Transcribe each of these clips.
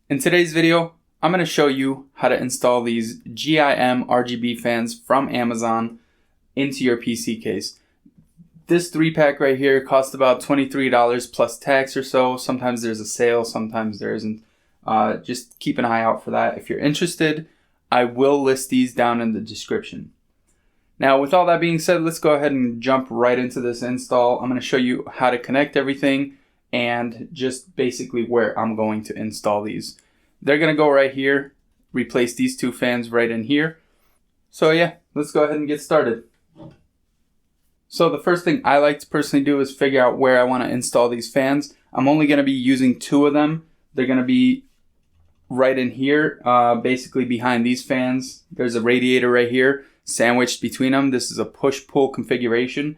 In today's video, I'm going to show you how to install these GIM RGB fans from Amazon into your PC case. This 3-pack right here costs about $23 plus tax or so. Sometimes there's a sale, sometimes there isn't. Just keep an eye out for that. If you're interested, I will list these down in the description. Now, with all that being said, let's go ahead and jump right into this install. I'm going to show you how to connect everything and just basically where I'm going to install these. They're going to go right here, replace these two fans right in here. So yeah, let's go ahead and get started. So the first thing I like to personally do is figure out where I want to install these fans. I'm only going to be using 2 of them. They're going to be right in here, basically behind these fans. There's a radiator right here sandwiched between them. This is a push-pull configuration.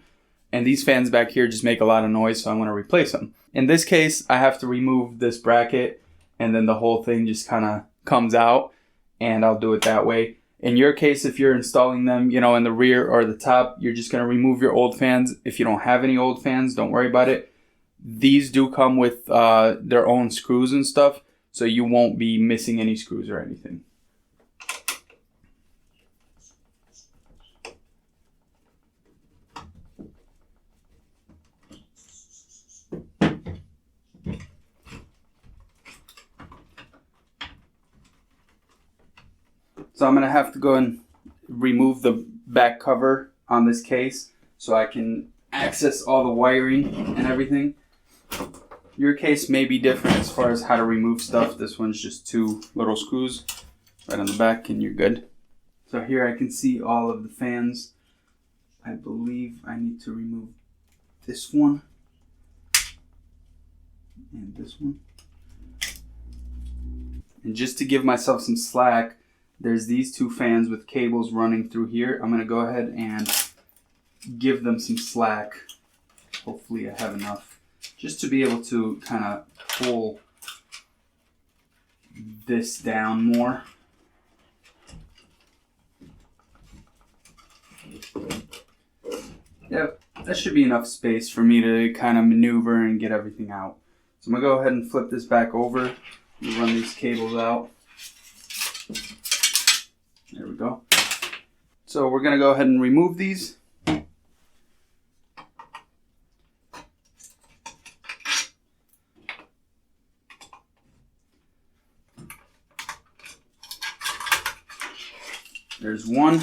And these fans back here just make a lot of noise, so I'm going to replace them. In this case, I have to remove this bracket, and then the whole thing just kind of comes out, and I'll do it that way. In your case, if you're installing them, in the rear or the top, you're just going to remove your old fans. If you don't have any old fans, don't worry about it. These do come with their own screws and stuff, so you won't be missing any screws or anything. So I'm going to have to go and remove the back cover on this case so I can access all the wiring and everything. Your case may be different as far as how to remove stuff. This one's just 2 little screws right on the back and you're good. So here I can see all of the fans. I believe I need to remove this one and this one. And just to give myself some slack, there's these 2 fans with cables running through here. I'm going to go ahead and give them some slack. Hopefully I have enough just to be able to kind of pull this down more. Yep, that should be enough space for me to kind of maneuver and get everything out. So I'm going to go ahead and flip this back over and run these cables out. There we go. So we're going to go ahead and remove these. There's one.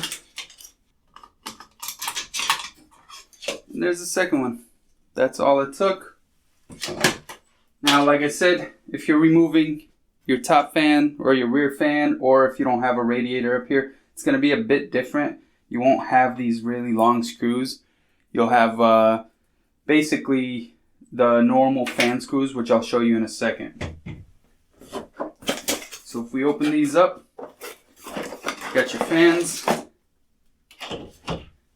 And there's the second one. That's all it took. Now, like I said, if you're removing your top fan or your rear fan, or if you don't have a radiator up here, it's going to be a bit different. You won't have these really long screws. You'll have basically the normal fan screws, which I'll show you in a second. So if we open these up, you got your fans. And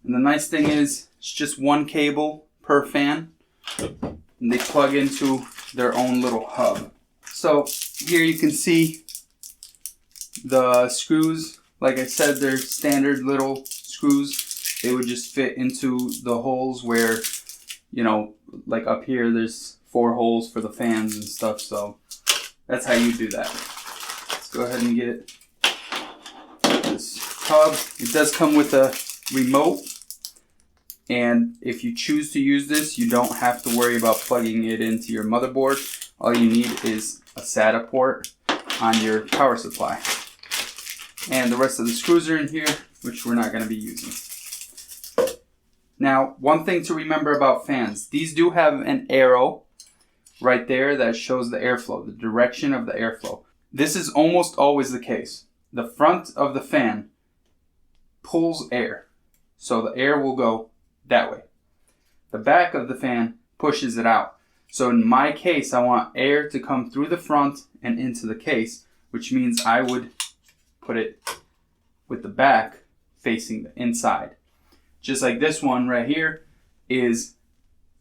the nice thing is, it's just 1 cable per fan. And they plug into their own little hub. So here you can see the screws. Like I said, they're standard little screws. They would just fit into the holes where, like up here, there's 4 holes for the fans and stuff. So that's how you do that. Let's go ahead and get this hub. It does come with a remote. And if you choose to use this, you don't have to worry about plugging it into your motherboard. All you need is a SATA port on your power supply. And the rest of the screws are in here, which we're not going to be using. Now, one thing to remember about fans. These do have an arrow right there that shows the airflow, the direction of the airflow. This is almost always the case. The front of the fan pulls air, so the air will go that way. The back of the fan pushes it out. So in my case, I want air to come through the front and into the case, which means I would put it with the back facing the inside. Just like this one right here is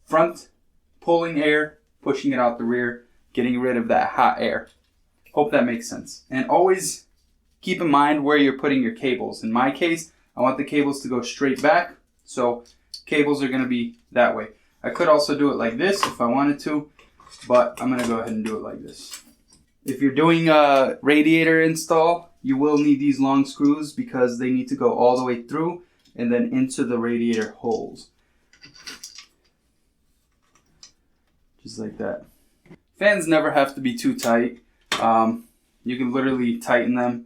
front pulling air, pushing it out the rear, getting rid of that hot air. Hope that makes sense. And always keep in mind where you're putting your cables. In my case, I want the cables to go straight back, so cables are going to be that way. I could also do it like this if I wanted to, but I'm going to go ahead and do it like this. If you're doing a radiator install, you will need these long screws because they need to go all the way through and then into the radiator holes. Just like that. Fans never have to be too tight. You can literally tighten them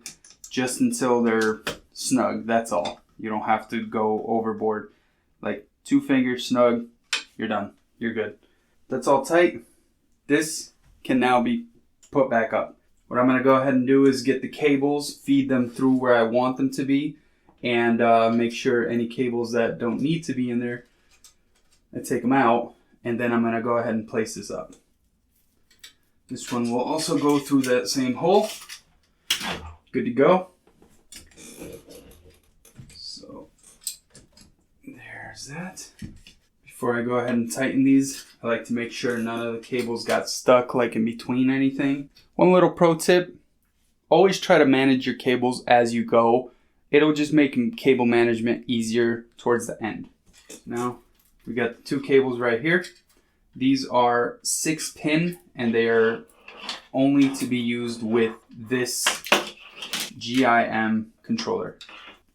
just until they're snug, that's all. You don't have to go overboard. Like 2 fingers snug, you're done. You're good. That's all tight. This can now be put back up. What I'm going to go ahead and do is get the cables, feed them through where I want them to be, and make sure any cables that don't need to be in there, I take them out, and then I'm going to go ahead and place this up. This one will also go through that same hole. Good to go. So there's that. Before I go ahead and tighten these, I like to make sure none of the cables got stuck like in between anything. One little pro tip, always try to manage your cables as you go. It'll just make cable management easier towards the end. Now, we got the 2 cables right here. These are 6-pin and they are only to be used with this GIM controller.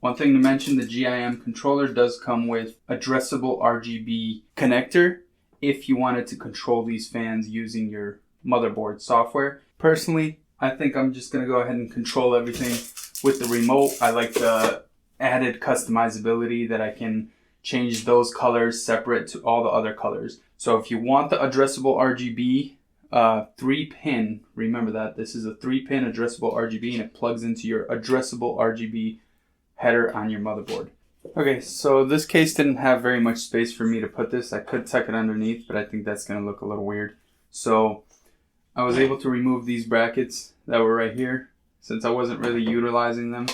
One thing to mention, the GIM controller does come with addressable RGB connector if you wanted to control these fans using your motherboard software. Personally, I think I'm just going to go ahead and control everything with the remote. I like the added customizability that I can change those colors separate to all the other colors. So if you want the addressable RGB 3-pin, remember that this is a 3-pin addressable RGB and it plugs into your addressable RGB header on your motherboard. Okay, so this case didn't have very much space for me to put this. I could tuck it underneath, but I think that's going to look a little weird. So I was able to remove these brackets that were right here since I wasn't really utilizing them.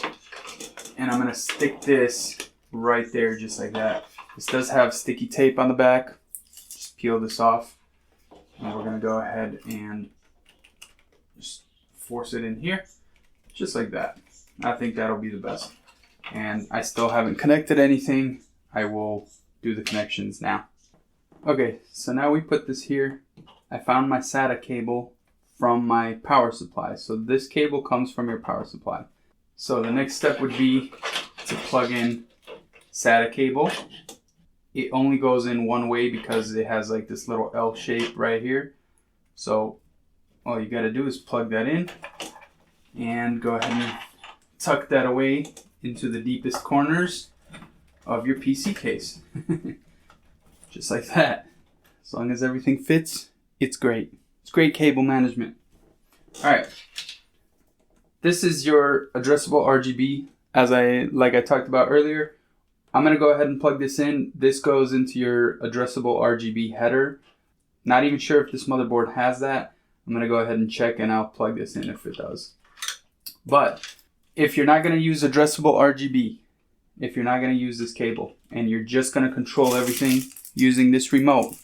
And I'm going to stick this right there just like that. This does have sticky tape on the back. Just peel this off. And we're going to go ahead and just force it in here. Just like that. I think that'll be the best. And I still haven't connected anything. I will do the connections now. Okay, so now we put this here. I found my SATA cable from my power supply. So this cable comes from your power supply. So the next step would be to plug in SATA cable. It only goes in one way because it has like this little L shape right here. So all you gotta do is plug that in and go ahead and tuck that away into the deepest corners of your PC case. Just like that. As long as everything fits, it's great. It's great cable management. Alright. This is your addressable RGB. Like I talked about earlier, I'm going to go ahead and plug this in. This goes into your addressable RGB header. Not even sure if this motherboard has that. I'm going to go ahead and check and I'll plug this in if it does. But if you're not going to use addressable RGB, if you're not going to use this cable, and you're just going to control everything using this remote,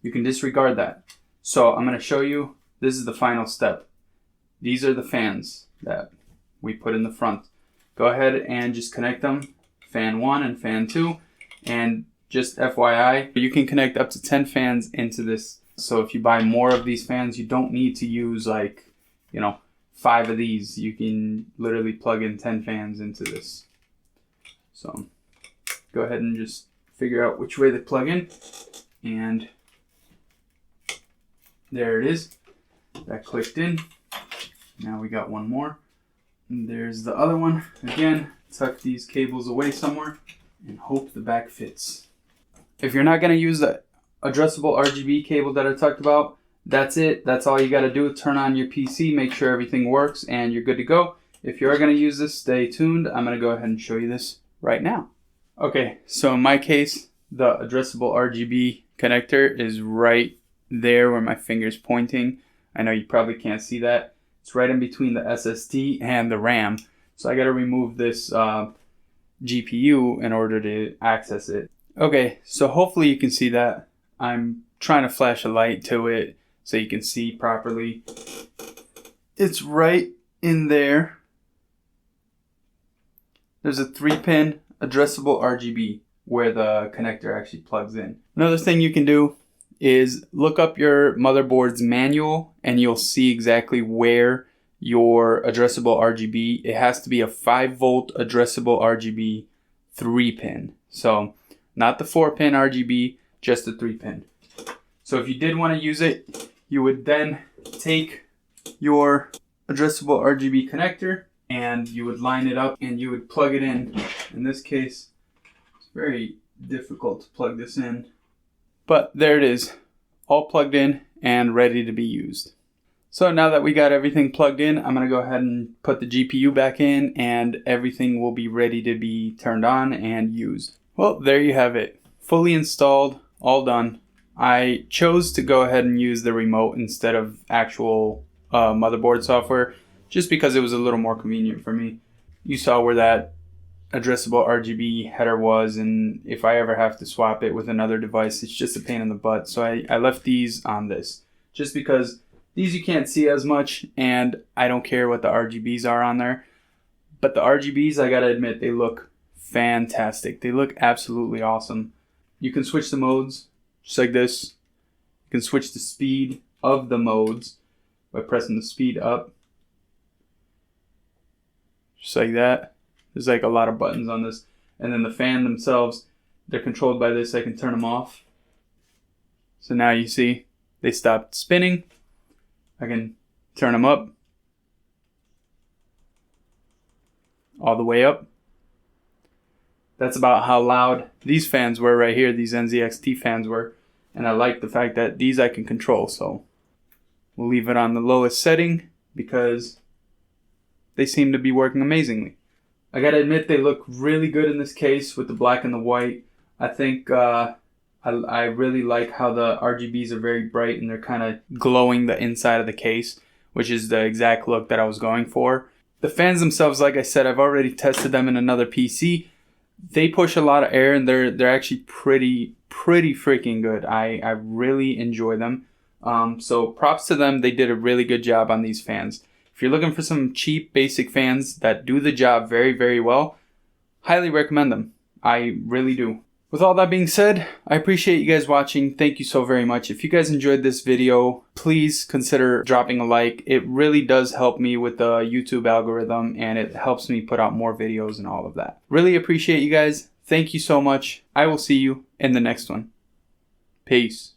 you can disregard that. So I'm going to show you, this is the final step. These are the fans that we put in the front. Go ahead and just connect them, fan 1 and fan 2, and just FYI, you can connect up to 10 fans into this. So if you buy more of these fans, you don't need to use 5 of these. You can literally plug in 10 fans into this. So go ahead and just figure out which way they plug in. And there it is. That clicked in. Now we got one more. And there's the other one. Again, tuck these cables away somewhere and hope the back fits. If you're not going to use the addressable RGB cable that I talked about, that's it. That's all you got to do. Turn on your PC, make sure everything works, and you're good to go. If you are going to use this, stay tuned. I'm going to go ahead and show you this right now. Okay, so in my case, the addressable RGB connector is right there where my finger's pointing. I know you probably can't see that. It's right in between the SSD and the RAM. So I got to remove this GPU in order to access it. Okay, so hopefully you can see that. I'm trying to flash a light to it so you can see properly. It's right in there. There's a 3-pin addressable RGB where the connector actually plugs in. Another thing you can do is look up your motherboard's manual and you'll see exactly where your addressable RGB, it has to be a 5-volt addressable RGB 3-pin. So not the 4-pin RGB, just the 3-pin. So if you did want to use it, you would then take your addressable RGB connector and you would line it up and you would plug it in. In this case, it's very difficult to plug this in, but there it is, all plugged in and ready to be used. So now that we got everything plugged in, I'm going to go ahead and put the GPU back in and everything will be ready to be turned on and used. Well, there you have it. Fully installed, all done. I chose to go ahead and use the remote instead of actual motherboard software just because it was a little more convenient for me. You saw where that addressable RGB header was, and if I ever have to swap it with another device, it's just a pain in the butt. So I left these on this just because these you can't see as much and I don't care what the RGBs are on there. But the RGBs, I gotta admit, they look fantastic. They look absolutely awesome. You can switch the modes just like this. You can switch the speed of the modes by pressing the speed up. Just like that. There's like a lot of buttons on this. And then the fan themselves, they're controlled by this. I can turn them off. So now you see they stopped spinning. I can turn them up. All the way up. That's about how loud these fans were right here. These NZXT fans were. And I like the fact that these I can control. So we'll leave it on the lowest setting because they seem to be working amazingly. I gotta admit, they look really good in this case with the black and the white. I think I really like how the RGBs are very bright and they're kind of glowing the inside of the case, which is the exact look that I was going for. The fans themselves, like I said, I've already tested them in another PC. They push a lot of air and they're actually pretty freaking good. I really enjoy them. So props to them. They did a really good job on these fans. If you're looking for some cheap basic fans that do the job very, very well, highly recommend them. I really do. With all that being said, I appreciate you guys watching. Thank you so very much. If you guys enjoyed this video, please consider dropping a like. It really does help me with the YouTube algorithm and it helps me put out more videos and all of that. Really appreciate you guys. Thank you so much. I will see you in the next one. Peace.